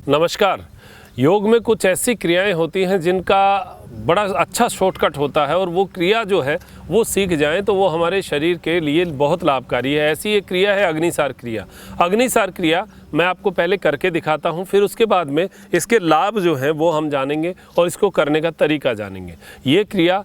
नमस्कार। योग में कुछ ऐसी क्रियाएं होती हैं जिनका बड़ा अच्छा शॉर्टकट होता है और वो क्रिया जो है वो सीख जाएं तो वो हमारे शरीर के लिए बहुत लाभकारी है। ऐसी एक क्रिया है अग्निसार क्रिया। अग्निसार क्रिया मैं आपको पहले करके दिखाता हूँ, फिर उसके बाद में इसके लाभ जो हैं वो हम जानेंगे और इसको करने का तरीका जानेंगे। ये क्रिया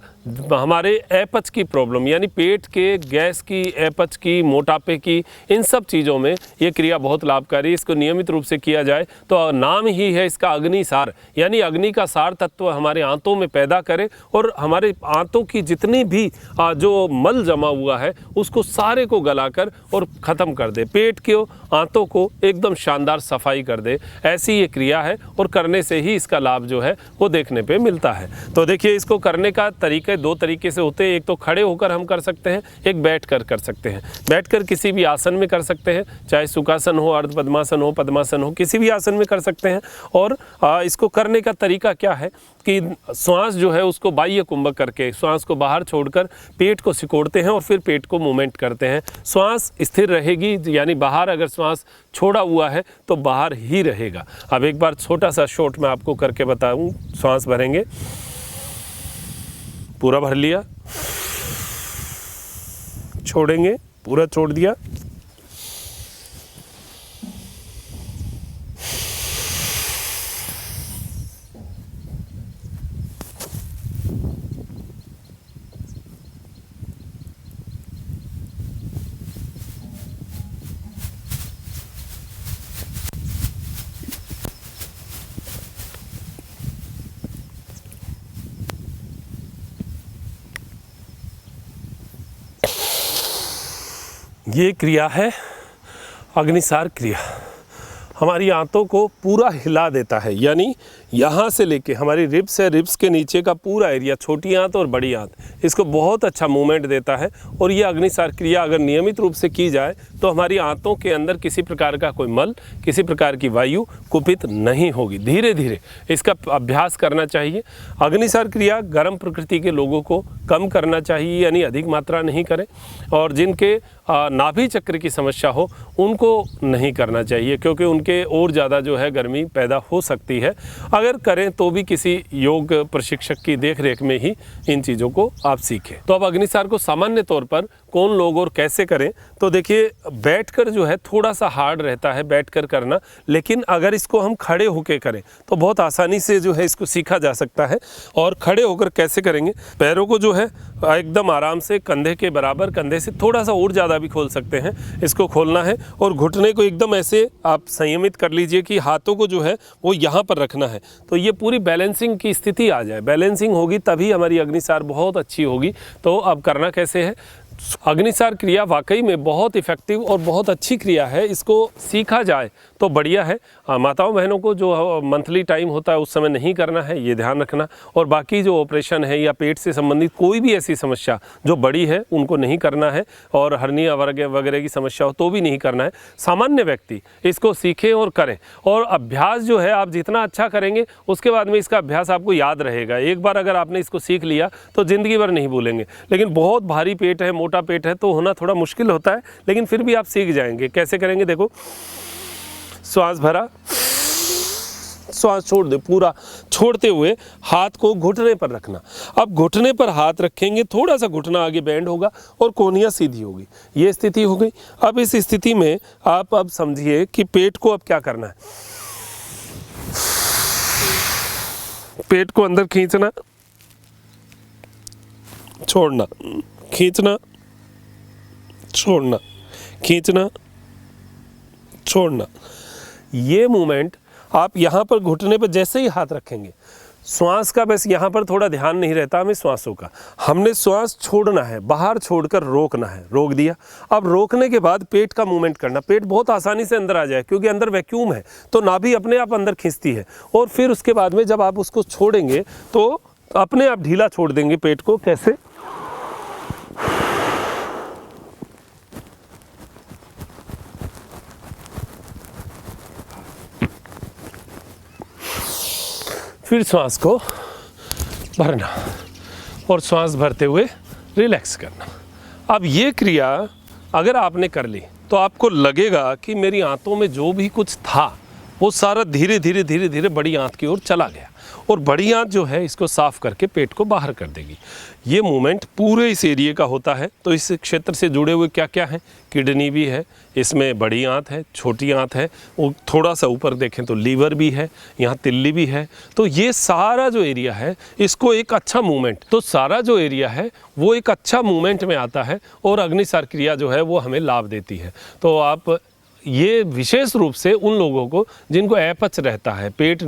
हमारे अपच की प्रॉब्लम यानी पेट के गैस की, अपच की, मोटापे की, इन सब चीज़ों में ये क्रिया बहुत लाभकारी है। इसको नियमित रूप से किया जाए तो नाम ही है इसका अग्निसार, यानी अग्नि का सार तत्व हमारे आंतों में पैदा करे और हमारे आंतों की जितनी भी जो मल जमा हुआ है उसको सारे को गलाकर और ख़त्म कर दे, पेट के आंतों को एकदम शानदार सफाई कर दे। ऐसी ये क्रिया है और करने से ही इसका लाभ जो है वो देखने पे मिलता है। तो देखिए, इसको करने का तरीके दो तरीके से होते हैं। एक तो खड़े होकर हम कर सकते हैं, एक बैठकर कर सकते हैं। बैठकर किसी भी आसन में कर सकते हैं, चाहे सुखासन हो, अर्ध पद्मासन हो, पद्मासन हो, किसी भी आसन में कर सकते हैं। और इसको करने का तरीका क्या है कि श्वास जो है उसको बाह्य कुंभक करके श्वास को बाहर छोड़कर पेट को सिकोड़ते हैं और फिर पेट को मूवमेंट करते हैं। श्वास स्थिर रहेगी, यानी बाहर अगर श्वास छोड़ा हुआ है तो बाहर ही रहेगा। अब एक बार छोटा सा शॉट मैं आपको करके बताऊं। श्वास भरेंगे, पूरा भर लिया, छोड़ेंगे, पूरा छोड़ दिया, ये क्रिया है अग्निसार क्रिया। हमारी आंतों को पूरा हिला देता है, यानी यहाँ से लेके हमारी रिब्स है, रिब्स के नीचे का पूरा एरिया, छोटी आंत और बड़ी आंत, इसको बहुत अच्छा मूवमेंट देता है। और ये अग्निसार क्रिया अगर नियमित रूप से की जाए तो हमारी आंतों के अंदर किसी प्रकार का कोई मल, किसी प्रकार की वायु कुपित नहीं होगी। धीरे धीरे इसका अभ्यास करना चाहिए। अग्निसार क्रिया गर्म प्रकृति के लोगों को कम करना चाहिए, यानी अधिक मात्रा नहीं करें। और जिनके नाभि चक्र की समस्या हो उनको नहीं करना चाहिए, क्योंकि उनके और ज़्यादा जो है गर्मी पैदा हो सकती है। अगर करें तो भी किसी योग प्रशिक्षक की देखरेख में ही इन चीज़ों को आप सीखें। तो अब अग्निसार को सामान्य तौर पर कौन लोग और कैसे करें, तो देखिए, बैठकर जो है थोड़ा सा हार्ड रहता है बैठकर करना, लेकिन अगर इसको हम खड़े होकर करें तो बहुत आसानी से जो है इसको सीखा जा सकता है। और खड़े होकर कैसे करेंगे, पैरों को जो है एकदम आराम से कंधे के बराबर, कंधे से थोड़ा सा और ज़्यादा भी खोल सकते हैं, इसको खोलना है। और घुटने को एकदम ऐसे आप संयमित कर लीजिए कि हाथों को जो है वो यहाँ पर रखना है, तो ये पूरी बैलेंसिंग की स्थिति आ जाए। बैलेंसिंग होगी तभी हमारी अग्निसार बहुत अच्छी होगी। तो अब करना कैसे है, अग्निसार क्रिया वाकई में बहुत इफ़ेक्टिव और बहुत अच्छी क्रिया है। इसको सीखा जाए तो बढ़िया है। माताओं बहनों को जो मंथली टाइम होता है उस समय नहीं करना है, ये ध्यान रखना। और बाकी जो ऑपरेशन है या पेट से संबंधित कोई भी ऐसी समस्या जो बड़ी है उनको नहीं करना है, और हर्निया वगैरह की समस्या हो तो भी नहीं करना है। सामान्य व्यक्ति इसको सीखें और करें। और अभ्यास जो है आप जितना अच्छा करेंगे उसके बाद में इसका अभ्यास आपको याद रहेगा। एक बार अगर आपने इसको सीख लिया तो ज़िंदगी भर नहीं भूलेंगे। लेकिन बहुत भारी पेट है, मोटा पेट है तो होना थोड़ा मुश्किल होता है, लेकिन फिर भी आप सीख जाएंगे। कैसे करेंगे, देखो, श्वास भरा, श्वास छोड़ दे, पूरा छोड़ते हुए हाथ को घुटने पर रखना। अब घुटने पर हाथ रखेंगे, थोड़ा सा घुटना आगे बैंड होगा और कोहनियाँ सीधी होगी। ये स्थिति हो गई। अब इस स्थिति में आप अब समझिए कि पेट को अब क्या करना है। पेट को अंदर खींचना, छोड़ना, खींचना, छोड़ना, खींचना, छोड़ना। ये मूवमेंट आप यहाँ पर घुटने पर जैसे ही हाथ रखेंगे, श्वास का बस यहाँ पर थोड़ा ध्यान नहीं रहता हमें श्वासों का। हमने श्वास छोड़ना है, बाहर छोड़कर रोकना है, रोक दिया। अब रोकने के बाद पेट का मूवमेंट करना। पेट बहुत आसानी से अंदर आ जाए क्योंकि अंदर वैक्यूम है, तो नाभि अपने आप अंदर खींचती है। और फिर उसके बाद में जब आप उसको छोड़ेंगे तो अपने आप ढीला छोड़ देंगे पेट को। कैसे, फिर श्वास को भरना और श्वास भरते हुए रिलैक्स करना। अब ये क्रिया अगर आपने कर ली तो आपको लगेगा कि मेरी आंतों में जो भी कुछ था वो सारा धीरे धीरे धीरे धीरे बड़ी आंत की ओर चला गया और बड़ी आंत जो है इसको साफ करके पेट को बाहर कर देगी। ये मूवमेंट पूरे इस एरिया का होता है। तो इस क्षेत्र से जुड़े हुए क्या क्या हैं, किडनी भी है, इसमें बड़ी आंत है, छोटी आंत है, वो थोड़ा सा ऊपर देखें तो लीवर भी है, यहाँ तिल्ली भी है। तो ये सारा जो एरिया है इसको एक अच्छा मूवमेंट, तो सारा जो एरिया है वो एक अच्छा मूवमेंट में आता है और अग्निसार क्रिया जो है वो हमें लाभ देती है। तो आप ये विशेष रूप से उन लोगों को जिनको अपच रहता है, पेट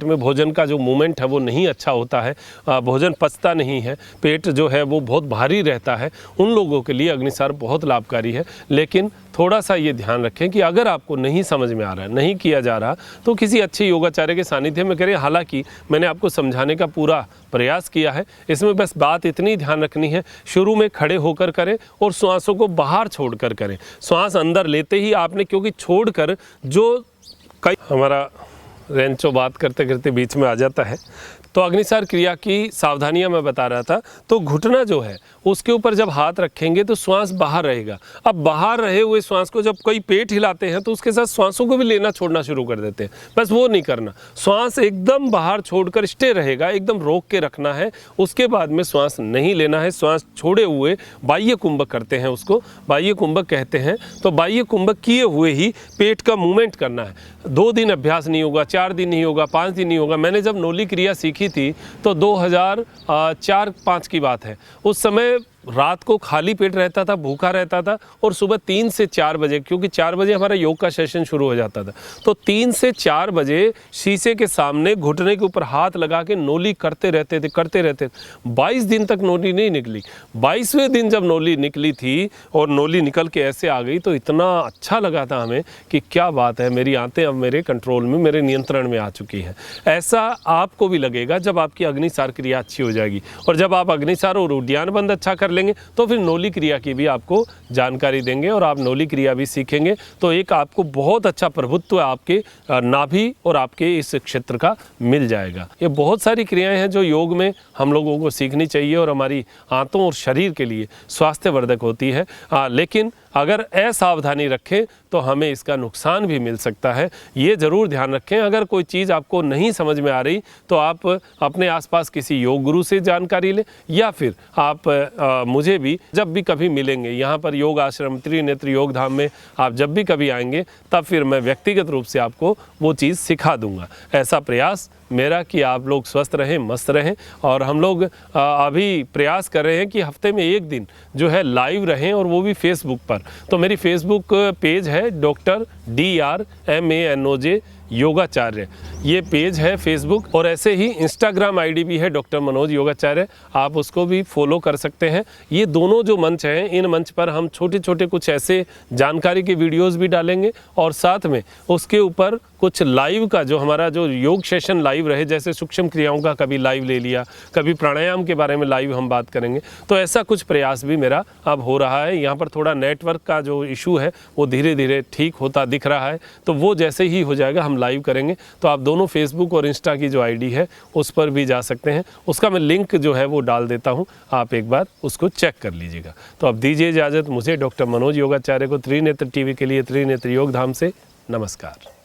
में भोजन का जो मूवमेंट है वो नहीं अच्छा होता है, भोजन पचता नहीं है, पेट जो है वो बहुत भारी रहता है, उन लोगों के लिए अग्निसार बहुत लाभकारी है। लेकिन थोड़ा सा ये ध्यान रखें कि अगर आपको नहीं समझ में आ रहा है, नहीं किया जा रहा, तो किसी अच्छे योगाचार्य के सानिध्य में करें। हालांकि मैंने आपको समझाने का पूरा प्रयास किया है, इसमें बस बात इतनी ध्यान रखनी है, शुरू में खड़े होकर करें और श्वासों को बाहर छोड़कर करें। श्वास अंदर लेते ही आपने, क्योंकि छोड़कर जो कई हमारा रेंचो बात करते करते बीच में आ जाता है, तो अग्निसार क्रिया की सावधानियां मैं बता रहा था। तो घुटना जो है उसके ऊपर जब हाथ रखेंगे तो श्वास बाहर रहेगा। अब बाहर रहे हुए श्वास को जब कोई पेट हिलाते हैं तो उसके साथ श्वासों को भी लेना छोड़ना शुरू कर देते हैं, बस वो नहीं करना। श्वास एकदम बाहर छोड़कर स्टे रहेगा, एकदम रोक के रखना है। उसके बाद में श्वास नहीं लेना है, श्वास छोड़े हुए बाह्य कुंभक करते हैं, उसको बाह्य कुंभक कहते हैं। तो बाह्य कुंभक किए हुए ही पेट का मूवमेंट करना है। 2 दिन अभ्यास नहीं होगा, 4 दिन नहीं होगा, 5 दिन नहीं होगा। मैंने जब नोली क्रिया सीखी थी तो 2004-5 की बात है। उस समय रात को खाली पेट रहता था, भूखा रहता था, और सुबह 3 से 4 बजे, क्योंकि 4 बजे हमारा योग का सेशन शुरू हो जाता था, तो 3 से 4 बजे शीशे के सामने घुटने के ऊपर हाथ लगा के नोली करते रहते थे 22 दिन तक नोली नहीं निकली। 22वें दिन जब नोली निकली थी और नोली निकल के ऐसे आ गई तो इतना अच्छा लगा था हमें कि क्या बात है, मेरी आंतें अब मेरे कंट्रोल में, मेरे नियंत्रण में आ चुकी हैं। ऐसा आपको भी लगेगा जब आपकी अग्निसार क्रिया अच्छी हो जाएगी। और जब आप अग्निसार और उद्यान बंद अच्छा कर लेंगे तो फिर नोली क्रिया की भी आपको जानकारी देंगे और आप नोली क्रिया भी सीखेंगे। तो एक आपको बहुत अच्छा प्रभुत्व आपके नाभि और आपके इस क्षेत्र का मिल जाएगा। ये बहुत सारी क्रियाएं हैं जो योग में हम लोगों को सीखनी चाहिए और हमारी आंतों और शरीर के लिए स्वास्थ्यवर्धक होती है। लेकिन अगर असावधानी रखें तो हमें इसका नुकसान भी मिल सकता है। ये ज़रूर ध्यान रखें। अगर कोई चीज़ आपको नहीं समझ में आ रही तो आप अपने आसपास किसी योग गुरु से जानकारी लें, या फिर आप मुझे भी जब भी कभी मिलेंगे यहाँ पर योग आश्रम त्रिनेत्र योग धाम में, आप जब भी कभी आएंगे तब फिर मैं व्यक्तिगत रूप से आपको वो चीज़ सिखा दूँगा। ऐसा प्रयास मेरा कि आप लोग स्वस्थ रहें, मस्त रहें। और हम लोग अभी प्रयास कर रहे हैं कि हफ्ते में 1 दिन जो है लाइव रहें, और वो भी फेसबुक पर। तो मेरी फेसबुक पेज है Dr. DRMANOJ योगाचार्य, ये पेज है फेसबुक। और ऐसे ही इंस्टाग्राम आईडी भी है डॉक्टर मनोज योगाचार्य, आप उसको भी फॉलो कर सकते हैं। ये दोनों जो मंच हैं, इन मंच पर हम छोटे छोटे कुछ ऐसे जानकारी के वीडियोस भी डालेंगे, और साथ में उसके ऊपर कुछ लाइव का जो हमारा जो योग सेशन लाइव रहे, जैसे सूक्ष्म क्रियाओं का कभी लाइव ले लिया, कभी प्राणायाम के बारे में लाइव हम बात करेंगे। तो ऐसा कुछ प्रयास भी मेरा अब हो रहा है। यहाँ पर थोड़ा नेटवर्क का जो इशू है वो धीरे धीरे ठीक होता दिख रहा है, तो वो जैसे ही हो जाएगा हम लाइव करेंगे। तो आप दोनों फेसबुक और इंस्टा की जो आईडी है उस पर भी जा सकते हैं। उसका मैं लिंक जो है वो डाल देता हूँ, आप एक बार उसको चेक कर लीजिएगा। तो अब दीजिए इजाज़त मुझे, डॉक्टर मनोज योगाचार्य को, त्रिनेत्र टीवी के लिए त्रिनेत्र योग धाम से नमस्कार।